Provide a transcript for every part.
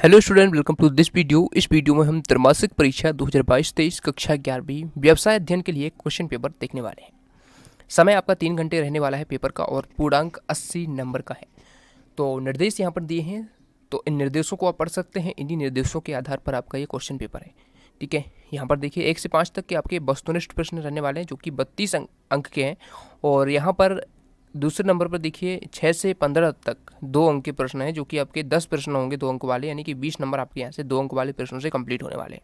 Hello student, welcome to this video. इस video में हम त्रैमासिक परीक्षा 2022-23 कक्षा 11वीं व्यवसाय अध्ययन के लिए क्वेश्चन पेपर देखने वाले हैं। समय आपका 3 घंटे रहने वाला है पेपर का और पूर्णांक 80 नंबर का है। तो निर्देश यहाँ पर दिए हैं, तो इन निर्देशों को आप पढ़ सकते हैं। इन्हीं निर्देशों के आधार पर आपका ये क्वेश्चन पेपर है। ठीक है, यहाँ पर देखिए 1 से 5 तक के आपके वस्तुनिष्ठ प्रश्न रहने वाले हैं जो कि 32 अंक के हैं। और यहाँ पर दूसरे नंबर पर देखिए 6 से 15 तक 2 अंक के प्रश्न हैं जो कि आपके 10 प्रश्न होंगे 2 अंक वाले, यानी कि 20 नंबर आपके यहाँ से 2 अंक वाले प्रश्नों से कंप्लीट होने वाले हैं।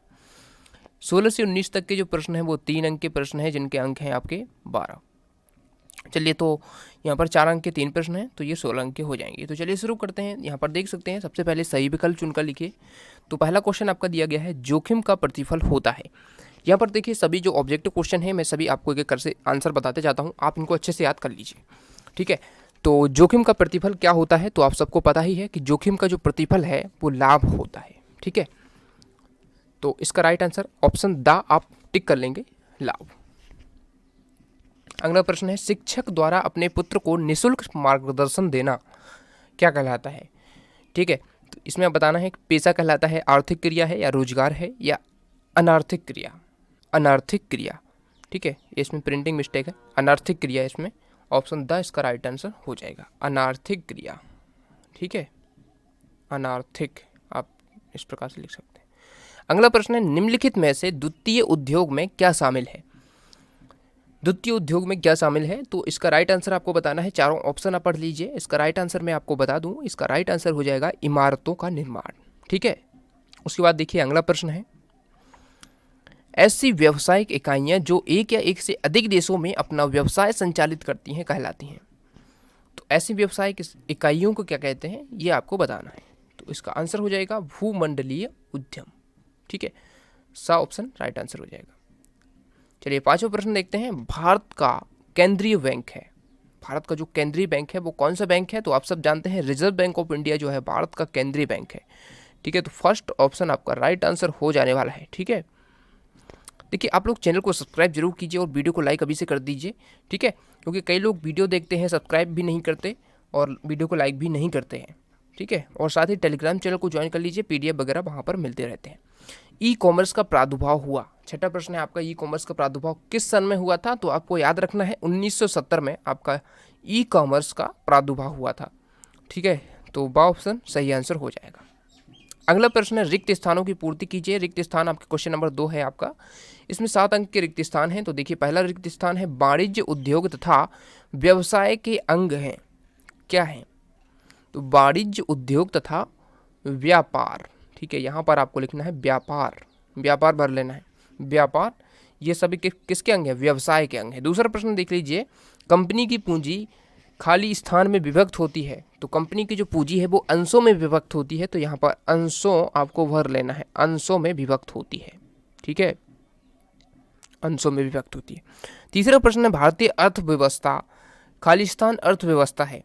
16 से 19 तक के जो प्रश्न हैं वो 3 अंक के प्रश्न हैं जिनके अंक हैं आपके 12। चलिए, तो यहाँ पर 4 अंक के 3 प्रश्न हैं तो ये 16 अंक के हो जाएंगे। तो चलिए शुरू करते हैं। यहाँ पर देख सकते हैं, सबसे पहले सही विकल्प चुनकर लिखिए। तो पहला क्वेश्चन आपका दिया गया है, जोखिम का प्रतिफल होता है। यहाँ पर देखिए सभी जो ऑब्जेक्टिव क्वेश्चन है मैं सभी आपको एक एक कर से आंसर बताते जाता हूँ, आप इनको अच्छे से याद कर लीजिए। ठीक है, तो जोखिम का प्रतिफल क्या होता है, तो आप सबको पता ही है कि जोखिम का जो प्रतिफल है वो लाभ होता है। ठीक है, तो इसका राइट आंसर ऑप्शन द आप टिक कर लेंगे, लाभ। अगला प्रश्न है, शिक्षक द्वारा अपने पुत्र को निःशुल्क मार्गदर्शन देना क्या कहलाता है। ठीक है, तो इसमें आप बताना है कि पेशा कहलाता है, आर्थिक क्रिया है, या रोजगार है, या अनार्थिक क्रिया। अनार्थिक क्रिया, ठीक है, इसमें प्रिंटिंग मिस्टेक है, अनार्थिक क्रिया इसमें ऑप्शन द इसका राइट आंसर हो जाएगा, अनार्थिक क्रिया। ठीक है, अनार्थिक आप इस प्रकार से लिख सकते हैं। अगला प्रश्न है, निम्नलिखित में से द्वितीय उद्योग में क्या शामिल है। द्वितीय उद्योग में क्या शामिल है, तो इसका राइट आंसर आपको बताना है। चारों ऑप्शन आप पढ़ लीजिए। इसका राइट आंसर मैं आपको बता दूं, इसका राइट आंसर हो जाएगा इमारतों का निर्माण। ठीक है, उसके बाद देखिए अगला प्रश्न है, ऐसी व्यावसायिक इकाइयां जो एक या एक से अधिक देशों में अपना व्यवसाय संचालित करती हैं कहलाती हैं। तो ऐसी व्यावसायिक इकाइयों को क्या कहते हैं ये आपको बताना है। तो इसका आंसर हो जाएगा भूमंडलीय उद्यम। ठीक है, सा ऑप्शन राइट आंसर हो जाएगा। चलिए पांचवा प्रश्न देखते हैं, भारत का केंद्रीय बैंक है। भारत का जो केंद्रीय बैंक है वो कौन सा बैंक है, तो आप सब जानते हैं रिजर्व बैंक ऑफ इंडिया जो है भारत का केंद्रीय बैंक है। ठीक है, तो फर्स्ट ऑप्शन आपका राइट आंसर हो जाने वाला है। ठीक है, देखिए आप लोग चैनल को सब्सक्राइब जरूर कीजिए और वीडियो को लाइक अभी से कर दीजिए। ठीक है, क्योंकि कई लोग वीडियो देखते हैं, सब्सक्राइब भी नहीं करते और वीडियो को लाइक भी नहीं करते हैं। ठीक है, और साथ ही टेलीग्राम चैनल को ज्वाइन कर लीजिए, पीडीएफ वगैरह वहाँ पर मिलते रहते हैं। ई कॉमर्स का प्रादुर्भाव हुआ, छठा प्रश्न है आपका, ई कॉमर्स का प्रादुर्भाव किस सन में हुआ था, तो आपको याद रखना है 1970 में आपका ई कॉमर्स का प्रादुर्भाव हुआ था। ठीक है, तो बा ऑप्शन सही आंसर हो जाएगा। अगला प्रश्न है, रिक्त स्थानों की पूर्ति कीजिए। रिक्त स्थान आपके क्वेश्चन नंबर 2 है आपका, इसमें 7 अंक के रिक्त स्थान हैं। तो देखिए पहला रिक्त स्थान है, वाणिज्य उद्योग तथा व्यवसाय के अंग हैं, क्या है, तो वाणिज्य उद्योग तथा व्यापार। ठीक है, यहाँ पर आपको लिखना है व्यापार, व्यापार भर लेना है, व्यापार, ये सभी किसके अंग है, व्यवसाय के अंग है। दूसरा प्रश्न देख लीजिए, कंपनी की पूंजी खाली स्थान में विभक्त होती है। तो कंपनी की जो पूंजी है वो अंशों में विभक्त होती है, तो यहाँ पर अंशों आपको भर लेना है, अंशों में विभक्त होती है। ठीक है, अंशों में विभक्त होती है। तीसरा प्रश्न है, भारतीय अर्थव्यवस्था खालिस्तान अर्थव्यवस्था है।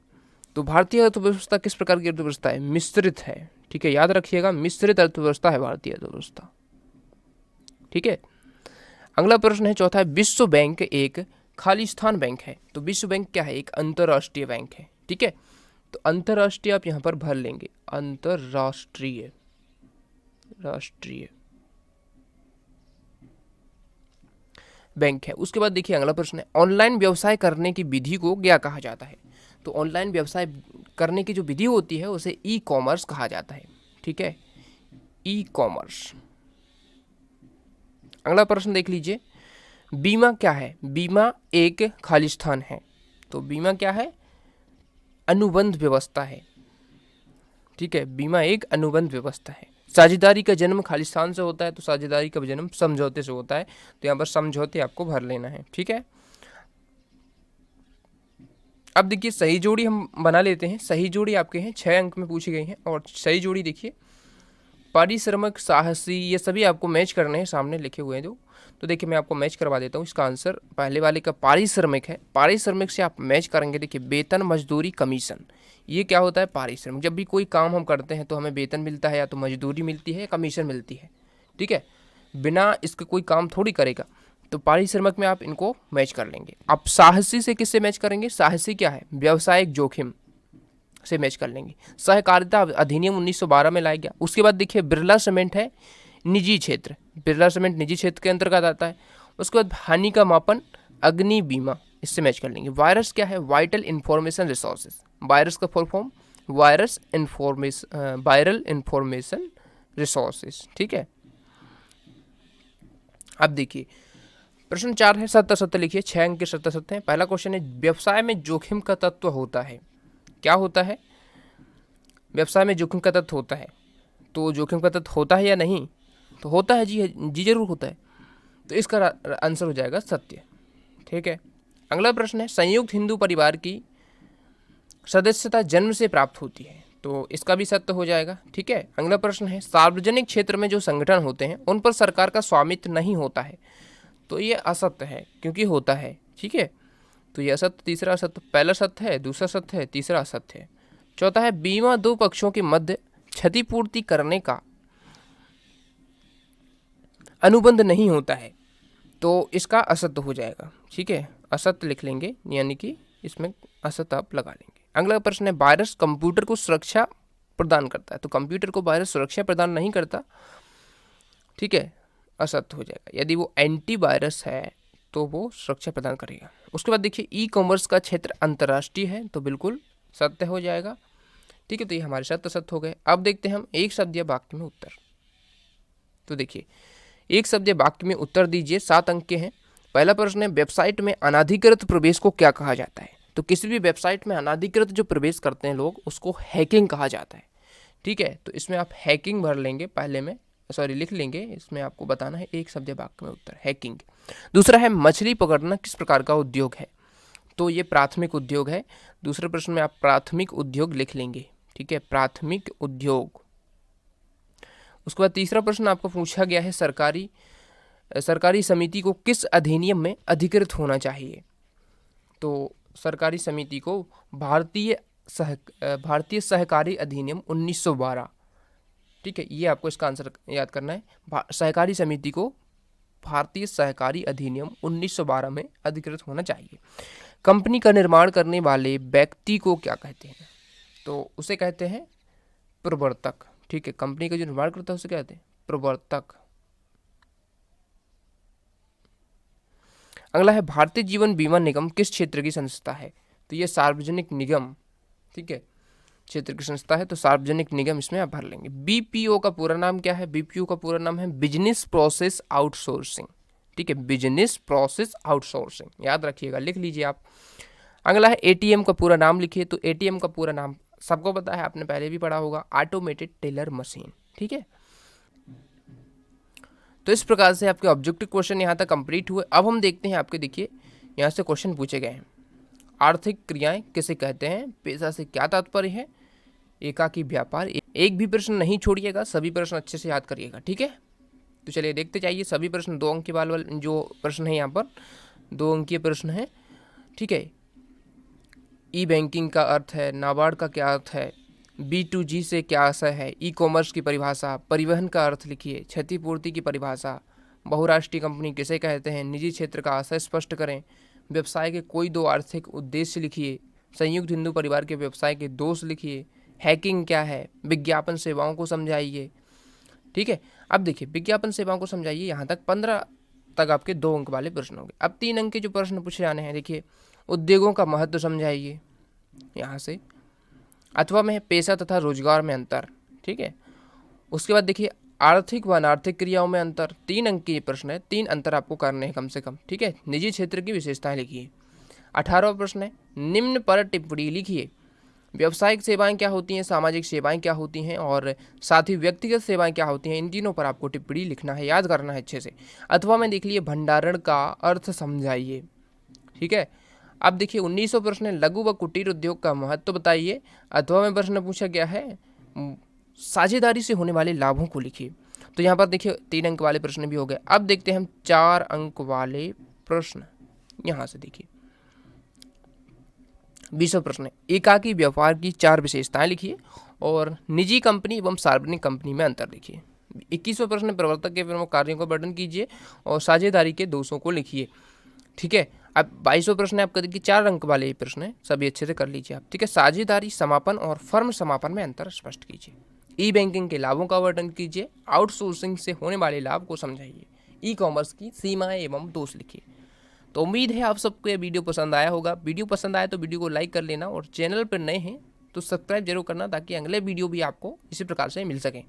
तो भारतीय अर्थव्यवस्था किस प्रकार की अर्थव्यवस्था है, मिश्रित है। ठीक है, याद रखिएगा, मिश्रित अर्थव्यवस्था है भारतीय अर्थव्यवस्था। ठीक है, अगला प्रश्न है चौथा है, विश्व बैंक एक खालिस्तान बैंक है। तो विश्व बैंक क्या है, एक अंतरराष्ट्रीय बैंक है। ठीक है, तो अंतरराष्ट्रीय आप यहां पर भर लेंगे, अंतरराष्ट्रीय, राष्ट्रीय बैंक है। उसके बाद देखिए अगला प्रश्न है, ऑनलाइन व्यवसाय करने की विधि को क्या कहा जाता है। तो ऑनलाइन व्यवसाय करने की जो विधि होती है उसे ई कॉमर्स कहा जाता है। ठीक है, ई कॉमर्स। अगला प्रश्न देख लीजिए, बीमा क्या है, बीमा एक खालिस्तान है। तो बीमा क्या है, अनुबंध व्यवस्था है। ठीक है, बीमा एक अनुबंध व्यवस्था है। साझेदारी का जन्म खालिस्तान से होता है, तो साझेदारी का जन्म समझौते से होता है, तो यहाँ पर समझौते आपको भर लेना है। ठीक है, अब देखिए सही जोड़ी हम बना लेते हैं। सही जोड़ी आपके हैं 6 अंक में पूछी गई हैं, और सही जोड़ी देखिए पारिश्रमिक, साहसी, ये सभी आपको मैच करने हैं, सामने लिखे हुए हैं जो। तो देखिए मैं आपको मैच करवा देता हूँ। इसका आंसर पहले वाले का पारिश्रमिक है। पारिश्रमिक से आप मैच करेंगे, देखिए वेतन, मजदूरी, कमीशन, ये क्या होता है, पारिश्रमिक। जब भी कोई काम हम करते हैं तो हमें वेतन मिलता है, या तो मजदूरी मिलती है, या कमीशन मिलती है। ठीक है, बिना इसके कोई काम थोड़ी करेगा, तो पारिश्रमिक में आप इनको मैच कर लेंगे। आप साहसी से किससे मैच करेंगे, साहसी क्या है, व्यावसायिक जोखिम, से मैच कर लेंगे। सहकारिता अधिनियम 1912 में लाया गया। उसके बाद देखिए बिरला सीमेंट है निजी क्षेत्र, बिरला सीमेंट निजी क्षेत्र के अंतर्गत आता है। उसके बाद हानि का मापन अग्नि बीमा, इससे मैच कर लेंगे। वायरस क्या है, वाइटल इंफॉर्मेशन रिसोर्सेज, वायरस का full form viral information resources, ठीक है। अब देखिए प्रश्न 4 है, सत्य सत्य लिखिए, 6 अंक के सत्य सत्य हैं। पहला क्वेश्चन है व्यवसाय में जोखिम का तत्व होता है, क्या होता है, व्यवसाय में जोखिम का तत्व होता है, तो जोखिम का तत्व होता है या नहीं, तो होता है जी, जी जरूर होता है, तो इसका आंसर हो जाएगा सत्य, ठीक है। अगला प्रश्न है संयुक्त हिंदू परिवार की सदस्यता जन्म से प्राप्त होती है, तो इसका भी सत्य हो जाएगा, ठीक है। अगला प्रश्न है सार्वजनिक क्षेत्र में जो संगठन होते हैं उन पर सरकार का स्वामित्व नहीं होता है, तो ये असत्य है क्योंकि होता है, ठीक है। तो ये असत्य, तीसरा असत्य, पहला सत्य है, दूसरा सत्य है, तीसरा असत्य है। चौथा है बीमा दो पक्षों के मध्य क्षतिपूर्ति करने का अनुबंध नहीं होता है, तो इसका असत्य हो जाएगा, ठीक है। असत्य लिख लेंगे, यानी कि इसमें असत्य आप लगा लेंगे। अगला प्रश्न है वायरस कंप्यूटर को सुरक्षा प्रदान करता है, तो कंप्यूटर को वायरस सुरक्षा प्रदान नहीं करता, ठीक है, असत्य हो जाएगा। यदि वो एंटीवायरस है तो वो सुरक्षा प्रदान करेगा। उसके बाद देखिए ई कॉमर्स का क्षेत्र अंतर्राष्ट्रीय है, तो बिल्कुल सत्य हो जाएगा, ठीक है। तो ये हमारे सत्य सत्य हो गए। अब देखते हैं हम एक शब्द या वाक्य में उत्तर। तो देखिए एक शब्द या वाक्य में उत्तर दीजिए, 7 अंक के हैं। पहला प्रश्न है वेबसाइट में अनाधिकृत प्रवेश को क्या कहा जाता है, तो किसी भी वेबसाइट में अनाधिकृत जो प्रवेश करते हैं लोग उसको हैकिंग कहा जाता है, ठीक है। तो इसमें आप हैकिंग भर लेंगे, पहले में लिख लेंगे, इसमें आपको बताना है एक शब्द या वाक्य में उत्तर हैकिंग। दूसरा है मछली पकड़ना किस प्रकार का उद्योग है, तो ये प्राथमिक उद्योग है। दूसरे प्रश्न में आप प्राथमिक उद्योग लिख लेंगे, ठीक है, प्राथमिक उद्योग। उसके बाद तीसरा प्रश्न आपको पूछा गया है सरकारी समिति को किस अधिनियम में अधिकृत होना चाहिए, तो सरकारी समिति को भारतीय सहकारी अधिनियम 1912, ठीक है, ये आपको इसका आंसर याद करना है। सहकारी समिति को भारतीय सहकारी अधिनियम 1912 में अधिकृत होना चाहिए। कंपनी का निर्माण करने वाले व्यक्ति को क्या कहते हैं, तो उसे कहते हैं प्रवर्तक, ठीक है। कंपनी का जो निर्माण करता है उसे कहते हैं प्रवर्तक। अगला है भारतीय जीवन बीमा निगम किस क्षेत्र की संस्था है, तो ये सार्वजनिक निगम, ठीक है, क्षेत्र की संस्था है, तो सार्वजनिक निगम इसमें आप भर लेंगे। बीपीओ का पूरा नाम क्या है, बीपीओ का पूरा नाम है बिजनेस प्रोसेस आउटसोर्सिंग, ठीक है, बिजनेस प्रोसेस आउटसोर्सिंग, याद रखिएगा, लिख लीजिए आप। अगला है एटीएम का पूरा नाम लिखिए, तो एटीएम का पूरा नाम सबको पता है, आपने पहले भी पढ़ा होगा, ऑटोमेटेड टेलर मशीन, ठीक है। तो इस प्रकार से आपके ऑब्जेक्टिव क्वेश्चन यहाँ तक कंप्लीट हुए। अब हम देखते हैं आपके, देखिए यहाँ से क्वेश्चन पूछे गए हैं, आर्थिक क्रियाएं किसे कहते हैं, पेशा से क्या तात्पर्य है, एकाकी व्यापार। एक भी प्रश्न नहीं छोड़िएगा, सभी प्रश्न अच्छे से याद करिएगा, ठीक है। तो चलिए देखते जाइए, सभी प्रश्न 2 अंक के वाले जो प्रश्न है यहाँ पर 2 अंकीय प्रश्न है, ठीक है। ई बैंकिंग का अर्थ है, नाबार्ड का क्या अर्थ है, B2G से क्या आशय है, ई कॉमर्स की परिभाषा, परिवहन का अर्थ लिखिए, क्षतिपूर्ति की परिभाषा, बहुराष्ट्रीय कंपनी किसे कहते हैं, निजी क्षेत्र का आशय स्पष्ट करें, व्यवसाय के कोई 2 आर्थिक उद्देश्य लिखिए, संयुक्त हिंदू परिवार के व्यवसाय के दोष लिखिए, हैकिंग क्या है, विज्ञापन सेवाओं को समझाइए, ठीक है। अब देखिए विज्ञापन सेवाओं को समझाइए, यहाँ तक 15 तक आपके 2 अंक वाले प्रश्न होंगे। अब 3 अंक के जो प्रश्न पूछे जाने हैं, देखिए उद्योगों का महत्व समझाइए, यहाँ से अथवा में पेशा तथा रोजगार में अंतर, ठीक है। उसके बाद देखिए आर्थिक व अनार्थिक क्रियाओं में अंतर, 3 अंक के प्रश्न है, 3 अंतर आपको करने हैं कम से कम, ठीक है। निजी क्षेत्र की विशेषताएं लिखिए। 18वां प्रश्न है निम्न पर टिप्पणी लिखिए, व्यावसायिक सेवाएं क्या होती हैं, सामाजिक सेवाएं क्या होती हैं, और साथ ही व्यक्तिगत सेवाएं क्या होती हैं, इन तीनों पर आपको टिप्पणी लिखना है, याद करना है अच्छे से। अथवा में देख लिए भंडारण का अर्थ समझाइए, ठीक है। अब देखिए 1900 प्रश्न है लघु व कुटीर उद्योग का महत्व बताइए। अथवा में प्रश्न पूछा गया है साझेदारी से होने वाले लाभों को लिखिए। तो यहाँ पर देखिए 3 अंक वाले प्रश्न भी हो गए। अब देखते हैं हम 4 अंक वाले प्रश्न, यहाँ से देखिए 20वां प्रश्न है एकाकी व्यापार की 4 विशेषताएं लिखिए और निजी कंपनी एवं सार्वजनिक कंपनी में अंतर लिखिए। 21वां प्रश्न प्रवर्तक के प्रमुख कार्यों का वर्णन कीजिए और साझेदारी के दोषों को लिखिए, ठीक है। अब 22वां प्रश्न है आपका, देखिए 4 अंक वाले ये प्रश्न है, सभी अच्छे से कर लीजिए आप, ठीक है। साझेदारी समापन और फर्म समापन में अंतर स्पष्ट कीजिए। ई बैंकिंग के लाभों का वर्णन कीजिए। आउटसोर्सिंग से होने वाले लाभ को समझाइए। ई कॉमर्स की सीमाएं एवं दोष लिखिए। तो उम्मीद है आप सबको ये वीडियो पसंद आया होगा। वीडियो पसंद आया तो वीडियो को लाइक कर लेना, और चैनल पर नए हैं तो सब्सक्राइब जरूर करना, ताकि अगले वीडियो भी आपको इसी प्रकार से मिल सकें।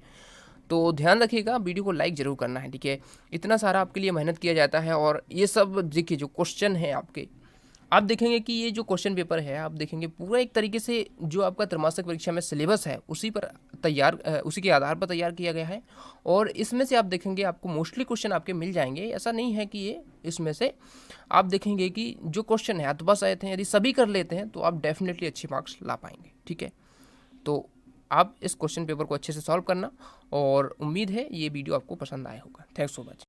तो ध्यान रखिएगा, वीडियो को लाइक जरूर करना है, ठीक है। इतना सारा आपके लिए मेहनत किया जाता है, और ये सब देखिए जो क्वेश्चन है आपके, आप देखेंगे कि ये जो क्वेश्चन पेपर है, आप देखेंगे पूरा एक तरीके से जो आपका त्रैमासिक परीक्षा में सिलेबस है उसी पर उसी के आधार पर तैयार किया गया है। और इसमें से आप देखेंगे आपको मोस्टली क्वेश्चन आपके मिल जाएंगे। ऐसा नहीं है कि ये इसमें से आप देखेंगे कि जो क्वेश्चन है अथवा आए थे, यदि सभी कर लेते हैं तो आप डेफिनेटली अच्छी मार्क्स ला पाएंगे, ठीक है। तो आप इस क्वेश्चन पेपर को अच्छे से सॉल्व करना, और उम्मीद है ये वीडियो आपको पसंद आया होगा। Thanks so much.